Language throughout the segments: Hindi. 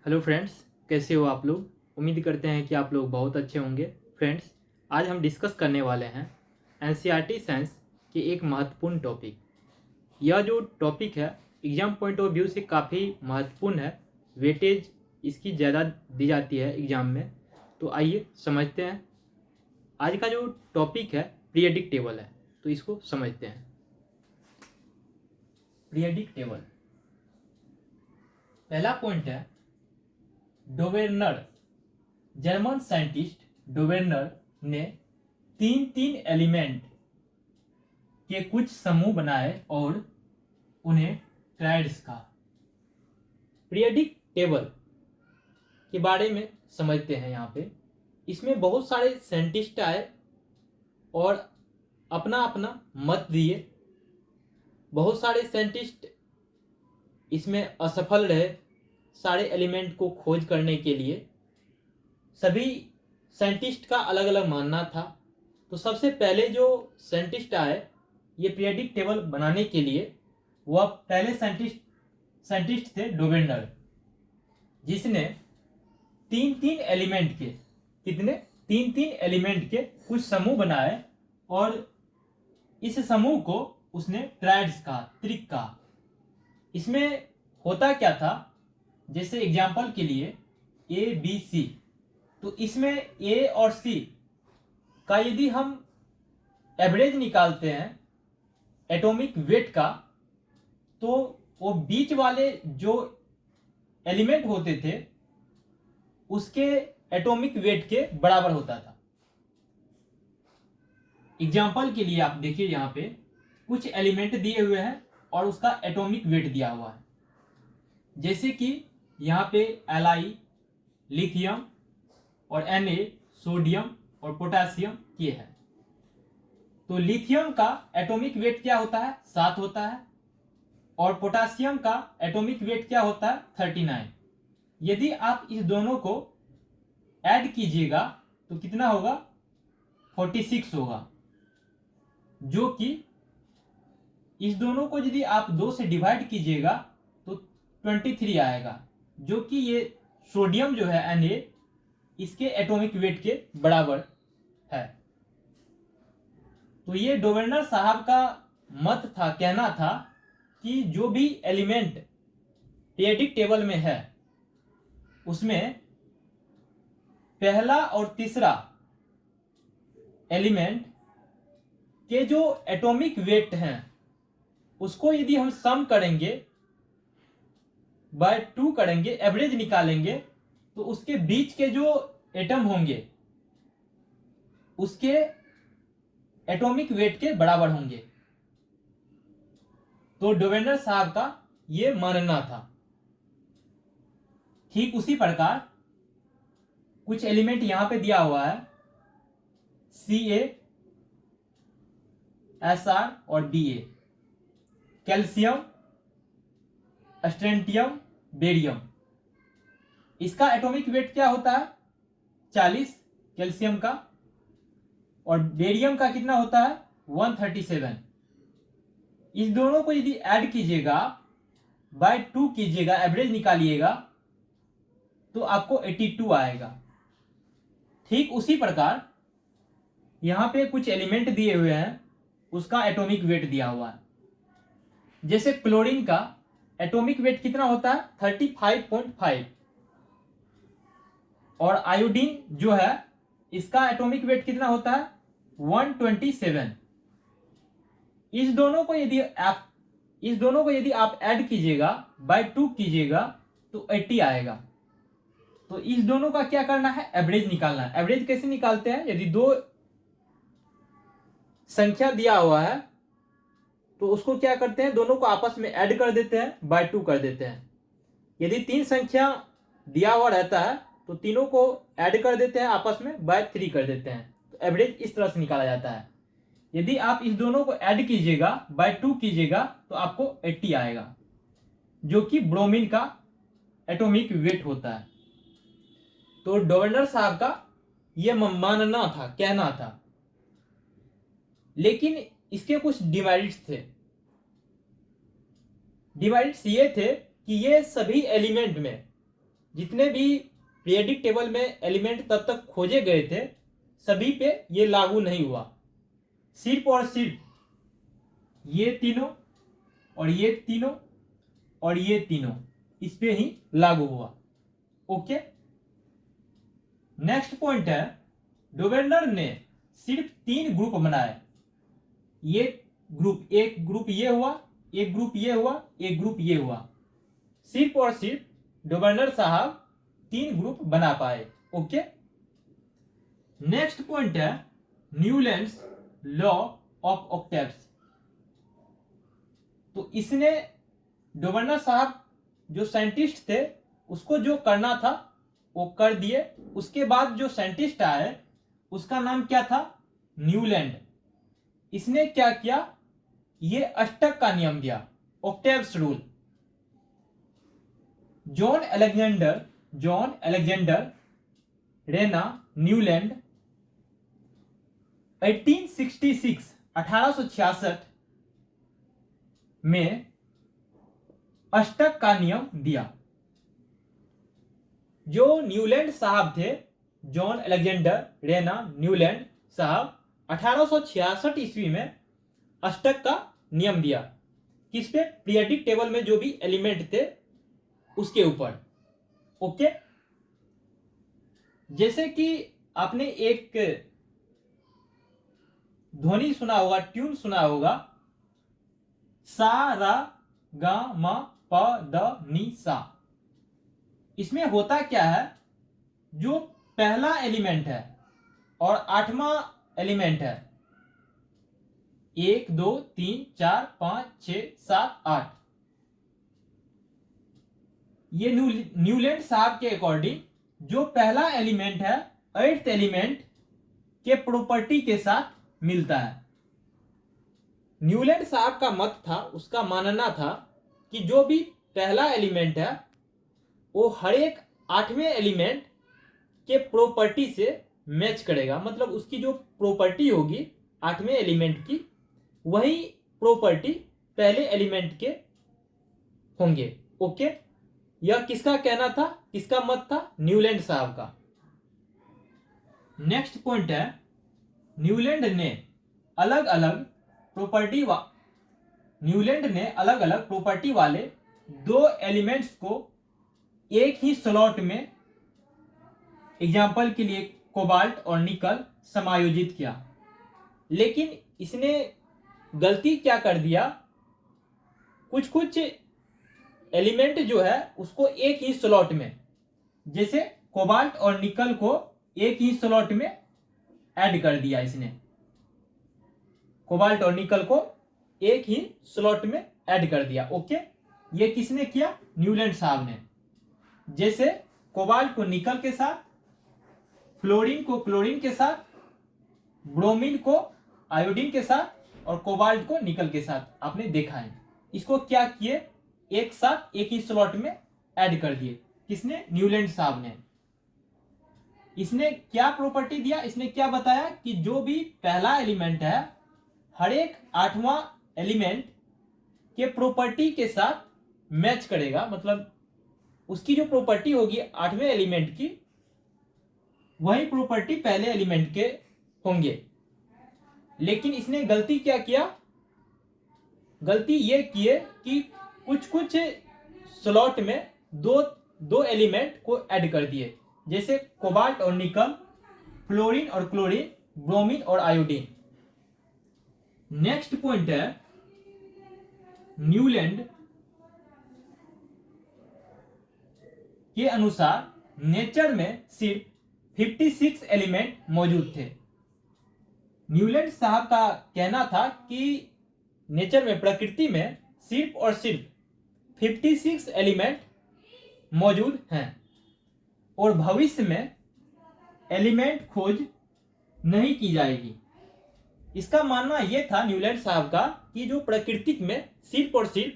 हेलो फ्रेंड्स, कैसे हो आप लोग। उम्मीद करते हैं कि आप लोग बहुत अच्छे होंगे। फ्रेंड्स, आज हम डिस्कस करने वाले हैं एनसीईआरटी साइंस के एक महत्वपूर्ण टॉपिक। यह जो टॉपिक है एग्जाम पॉइंट ऑफ व्यू से काफ़ी महत्वपूर्ण है। वेटेज इसकी ज़्यादा दी जाती है एग्जाम में। तो आइए समझते हैं। आज का जो टॉपिक है पीरियडिक टेबल है, तो इसको समझते हैं। पीरियडिक टेबल, पहला पॉइंट है डोवेर्नर। जर्मन साइंटिस्ट डोवेर्नर ने तीन तीन एलिमेंट के कुछ समूह बनाए और उन्हें ट्रायड्स कहा। पीरियडिक टेबल के बारे में समझते हैं। यहाँ पे इसमें बहुत सारे साइंटिस्ट आए और अपना अपना मत दिए। बहुत सारे साइंटिस्ट इसमें असफल रहे सारे एलिमेंट को खोज करने के लिए। सभी साइंटिस्ट का अलग अलग मानना था। तो सबसे पहले जो साइंटिस्ट आए ये पीरियडिक टेबल बनाने के लिए, वह पहले साइंटिस्ट थे डोवेर्नर, जिसने तीन तीन एलिमेंट के कुछ समूह बनाए और इस समूह को उसने ट्रायड्स कहा, त्रिक कहा। इसमें होता क्या था, जैसे एग्जाम्पल के लिए ए बी सी, तो इसमें ए और सी का यदि हम एवरेज निकालते हैं एटॉमिक वेट का, तो वो बीच वाले जो एलिमेंट होते थे उसके एटॉमिक वेट के बराबर होता था। एग्जाम्पल के लिए आप देखिए, यहाँ पे कुछ एलिमेंट दिए हुए हैं और उसका एटॉमिक वेट दिया हुआ है। जैसे कि यहाँ पे Li लिथियम और Na सोडियम और पोटेशियम ये है। तो लिथियम का एटॉमिक वेट क्या होता है, 7 होता है, और पोटेशियम का एटॉमिक वेट क्या होता है, 39। यदि आप इस दोनों को ऐड कीजिएगा तो कितना होगा, 46 होगा। जो कि इस दोनों को यदि आप 2 से डिवाइड कीजिएगा तो 23 आएगा, जो कि ये सोडियम जो है Na इसके एटॉमिक वेट के बराबर है। तो ये डोवेर्नर साहब का मत था, कहना था कि जो भी एलिमेंट पीरियडिक टेबल में है उसमें पहला और तीसरा एलिमेंट के जो एटॉमिक वेट हैं उसको यदि हम सम करेंगे, बाय 2 करेंगे, एवरेज निकालेंगे, तो उसके बीच के जो एटम होंगे उसके एटॉमिक वेट के बराबर होंगे। तो डोवेर्नर साहब का यह मानना था। ठीक उसी प्रकार कुछ एलिमेंट यहां पे दिया हुआ है, Ca, Sr और Ba, कैल्शियम, स्ट्रेंटियम, बेरियम। इसका एटॉमिक वेट क्या होता है, 40 कैल्शियम का, और बेरियम का कितना होता है, 137। इस दोनों को यदि ऐड कीजिएगा, बाय 2 कीजिएगा, एवरेज निकालिएगा, तो आपको 82 आएगा। ठीक उसी प्रकार यहां पे कुछ एलिमेंट दिए हुए हैं, उसका एटॉमिक वेट दिया हुआ है। जैसे क्लोरीन का एटॉमिक वेट कितना होता है, 35.5, और आयोडीन जो है इसका एटॉमिक वेट कितना होता है, 127। इस दोनों को यदि आप ऐड कीजिएगा, बाय 2 कीजिएगा, तो 80 आएगा। तो इस दोनों का क्या करना है, एवरेज निकालना है। एवरेज कैसे निकालते हैं, यदि 2 संख्या दिया हुआ है तो उसको क्या करते हैं, दोनों को आपस में ऐड कर देते हैं, बाय 2 कर देते हैं। यदि 3 संख्या दिया हुआ रहता है तो तीनों को ऐड कर देते हैं, आपस में बाय 3 कर देते हैं। तो एवरेज इस तरह से निकाला जाता है। यदि आप इस दोनों को ऐड कीजिएगा, बाय 2 कीजिएगा, तो आपको 80 आएगा, जो कि ब्रोमीन का एटॉमिक वेट होता है। तो डोवेर्नर साहब का यह मानना था, कहना था। लेकिन इसके कुछ डिमेरिट्स थे। डिमेरिट्स ये थे कि ये सभी एलिमेंट में जितने भी पीरियोडिक टेबल में एलिमेंट तब तक खोजे गए थे सभी पे ये लागू नहीं हुआ। सिर्फ और सिर्फ ये तीनों और ये तीनों और ये तीनों इस पे ही लागू हुआ। ओके, नेक्स्ट पॉइंट है, डोवेर्नर ने सिर्फ 3 ग्रुप बनाए। ये ग्रुप, एक ग्रुप ये हुआ, एक ग्रुप ये हुआ, एक ग्रुप ये हुआ। सिर्फ और सिर्फ डोवेर्नर साहब 3 ग्रुप बना पाए। ओके, नेक्स्ट पॉइंट है न्यूलैंड्स लॉ ऑफ ऑक्टेव्स। तो इसने, डोवेर्नर साहब जो साइंटिस्ट थे उसको जो करना था वो कर दिए। उसके बाद जो साइंटिस्ट आए उसका नाम क्या था, न्यूलैंड। इसने क्या किया, ये अष्टक का नियम दिया, octaves rule. John Alexander Reina Newland 1866 में अष्टक का नियम दिया। जो न्यूलैंड साहब थे, जॉन अलेक्जेंडर रेना न्यूलैंड साहब 1866 ईस्वी में अष्टक का नियम दिया। किस पे, पीरियोडिक टेबल में जो भी एलिमेंट थे उसके ऊपर। ओके, जैसे कि आपने एक ध्वनि सुना होगा, ट्यून सुना होगा, सा रा गा मा प द नी सा। इसमें होता क्या है, जो पहला एलिमेंट है और 8वां एलिमेंट है, 1 2 3 4 5 6 7 8, ये न्यूलैंड साहब के अकॉर्डिंग जो पहला एलिमेंट है 8th एलिमेंट के प्रॉपर्टी के साथ मिलता है। न्यूलैंड साहब का मत था, उसका मानना था कि जो भी पहला एलिमेंट है वो हर एक 8वें एलिमेंट के प्रॉपर्टी से मैच करेगा। मतलब उसकी जो प्रॉपर्टी होगी 8वें एलिमेंट की, वही प्रॉपर्टी पहले एलिमेंट के होंगे। ओके, यह किसका कहना था, किसका मत था, न्यूलैंड साहब का। नेक्स्ट पॉइंट है, न्यूलैंड ने अलग अलग प्रॉपर्टी वाले 2 एलिमेंट्स को एक ही स्लॉट में, एग्जाम्पल के लिए कोबाल्ट और निकल, समायोजित किया। लेकिन इसने गलती क्या कर दिया, कुछ एलिमेंट जो है उसको एक ही स्लॉट में, जैसे कोबाल्ट और निकल को एक ही स्लॉट में ऐड कर दिया। इसने कोबाल्ट और निकल को एक ही स्लॉट में ऐड कर दिया। ओके, ये किसने किया, न्यूलैंड साहब ने। जैसे कोबाल्ट को निकल के साथ, फ्लोरीन को क्लोरीन के साथ, ब्रोमीन को आयोडीन के साथ और कोबाल्ट को निकल के साथ आपने देखा है। इसको क्या किए, एक साथ एक ही स्लॉट में ऐड कर दिए। किसने, न्यूलैंड साहब ने। इसने क्या प्रॉपर्टी दिया, इसने क्या बताया कि जो भी पहला एलिमेंट है हर एक 8वां एलिमेंट के प्रॉपर्टी के साथ मैच करेगा। मतलब उसकी जो प्रॉपर्टी होगी 8वें एलिमेंट की, वही प्रॉपर्टी पहले एलिमेंट के होंगे। लेकिन इसने गलती क्या किया, गलती ये किए कि कुछ स्लॉट में दो एलिमेंट को ऐड कर दिए, जैसे कोबाल्ट और निकल, फ्लोरीन और क्लोरीन, ब्रोमीन और आयोडीन। नेक्स्ट पॉइंट है, न्यूलैंड के अनुसार नेचर में सिर्फ 56 एलिमेंट मौजूद थे। न्यूलैंड साहब का कहना था कि नेचर में, प्रकृति में सिर्फ और सिर्फ 56 एलिमेंट मौजूद हैं और भविष्य में एलिमेंट खोज नहीं की जाएगी। इसका मानना यह था न्यूलैंड साहब का कि जो प्रकृति में सिर्फ और सिर्फ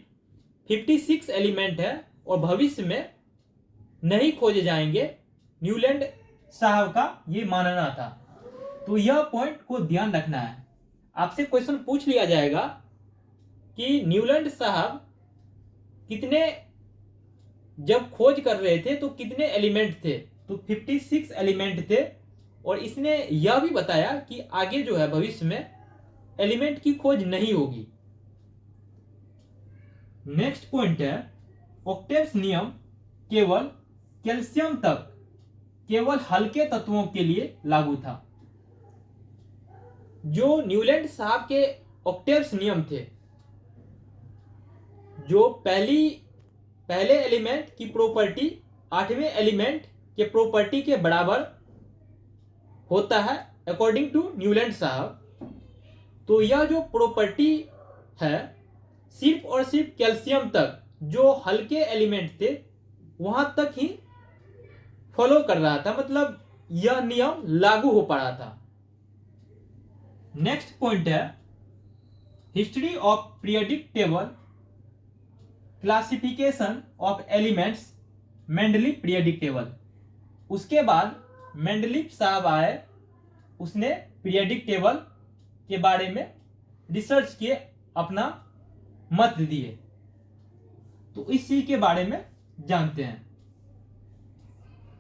56 एलिमेंट है और भविष्य में नहीं खोजे जाएंगे। न्यूलैंड साहब का ये मानना था। तो यह पॉइंट को ध्यान रखना है। आपसे क्वेश्चन पूछ लिया जाएगा कि न्यूलैंड साहब कितने जब खोज कर रहे थे तो कितने एलिमेंट थे, तो 56 एलिमेंट थे। और इसने यह भी बताया कि आगे जो है भविष्य में एलिमेंट की खोज नहीं होगी। नेक्स्ट पॉइंट है ओक्टेव्स नियम केवल कैल्शियम तक, केवल हल्के तत्वों के लिए लागू था। जो न्यूलैंड साहब के ओक्टेव्स नियम थे, जो पहले एलिमेंट की प्रॉपर्टी 8वें एलिमेंट के प्रॉपर्टी के बराबर होता है अकॉर्डिंग टू न्यूलैंड साहब, तो यह जो प्रॉपर्टी है सिर्फ और सिर्फ कैल्शियम तक, जो हल्के एलिमेंट थे वहां तक ही फॉलो कर रहा था, मतलब यह नियम लागू हो पा रहा था। नेक्स्ट पॉइंट है history of periodic table classification of elements Mendeleev periodic table. उसके बाद मेंडलीव साहब आए, उसने पीरियोडिक टेबल के बारे में रिसर्च किए, अपना मत दिए। तो इस चीज के बारे में जानते हैं।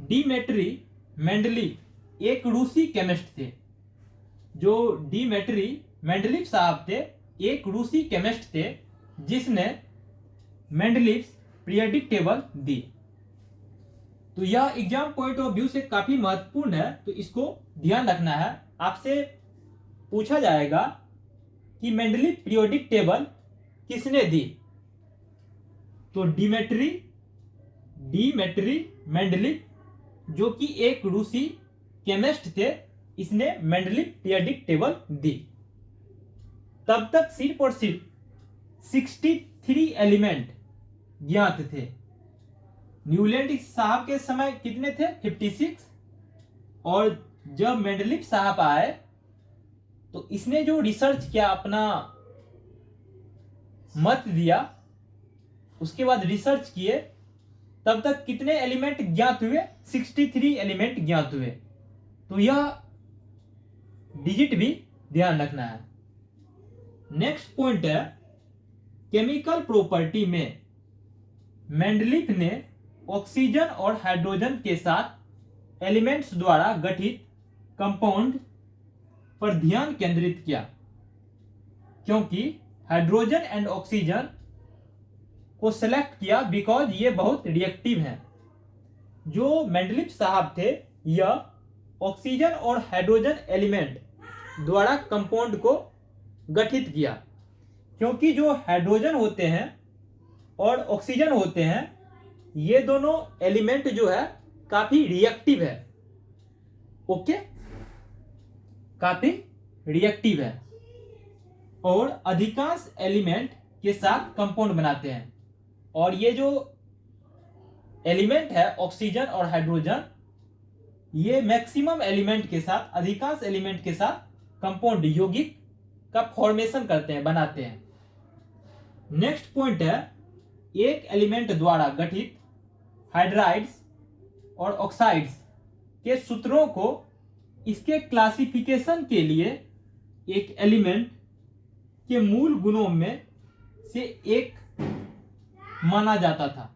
डिमेट्री मेंडलीव एक रूसी केमिस्ट थे। जो डिमेट्री मेंडलीव साहब थे एक रूसी केमिस्ट थे, जिसने मेंडलीव पीरियोडिक टेबल दी। तो यह एग्जाम पॉइंट ऑफ व्यू से काफी महत्वपूर्ण है, तो इसको ध्यान रखना है। आपसे पूछा जाएगा कि मेंडलीव पीरियोडिक टेबल किसने दी, तो डिमेट्री मेंडलीव जो कि एक रूसी केमिस्ट थे, इसने मेंडलीव पीरियोडिक टेबल दी। तब तक सिर्फ और सिर्फ 63 एलिमेंट ज्ञात थे। न्यूलैंड साहब के समय कितने थे, 56। और जब मेंडलीव साहब आए तो इसने जो रिसर्च किया, अपना मत दिया, उसके बाद रिसर्च किए, तब तक कितने एलिमेंट ज्ञात हुए, 63 एलिमेंट ज्ञात हुए। तो यह डिजिट भी ध्यान रखना है। नेक्स्ट पॉइंट है केमिकल प्रॉपर्टी में मेंडलीव ने ऑक्सीजन और हाइड्रोजन के साथ एलिमेंट्स द्वारा गठित कंपाउंड पर ध्यान केंद्रित किया, क्योंकि हाइड्रोजन एंड ऑक्सीजन को सेलेक्ट किया बिकॉज ये बहुत रिएक्टिव हैं। जो मेंडलीव साहब थे, यह ऑक्सीजन और हाइड्रोजन एलिमेंट द्वारा कंपाउंड को गठित किया, क्योंकि जो हाइड्रोजन होते हैं और ऑक्सीजन होते हैं, ये दोनों एलिमेंट जो है काफी रिएक्टिव है। ओके, काफी रिएक्टिव है और अधिकांश एलिमेंट के साथ कंपाउंड बनाते हैं। और ये जो एलिमेंट है ऑक्सीजन और हाइड्रोजन, ये मैक्सिमम एलिमेंट के साथ, अधिकांश एलिमेंट के साथ कंपाउंड यौगिक का फॉर्मेशन करते हैं, बनाते हैं। नेक्स्ट पॉइंट है एक एलिमेंट द्वारा गठित हाइड्राइड्स और ऑक्साइड्स के सूत्रों को इसके क्लासिफिकेशन के लिए एक एलिमेंट के मूल गुणों में से एक माना जाता था।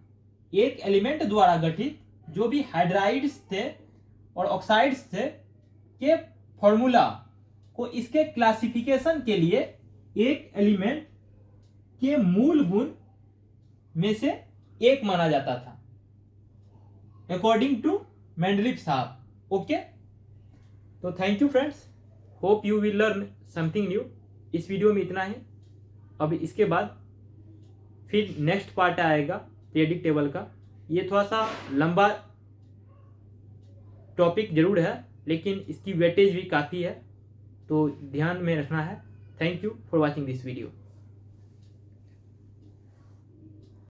एक एलिमेंट द्वारा गठित जो भी हाइड्राइड्स थे और ऑक्साइड्स थे के फॉर्मूला को इसके क्लासिफिकेशन के लिए एक एलिमेंट के मूल गुण में से एक माना जाता था, अकॉर्डिंग टू मेंडलीव साहब। ओके, तो thank you friends, hope you will learn something new. इस वीडियो में इतना ही। अब इसके बाद फिर नेक्स्ट पार्ट आएगा पीरियोडिक टेबल का। ये थोड़ा सा लंबा टॉपिक जरूर है, लेकिन इसकी वेटेज भी काफ़ी है, तो ध्यान में रखना है। Thank you for watching this video.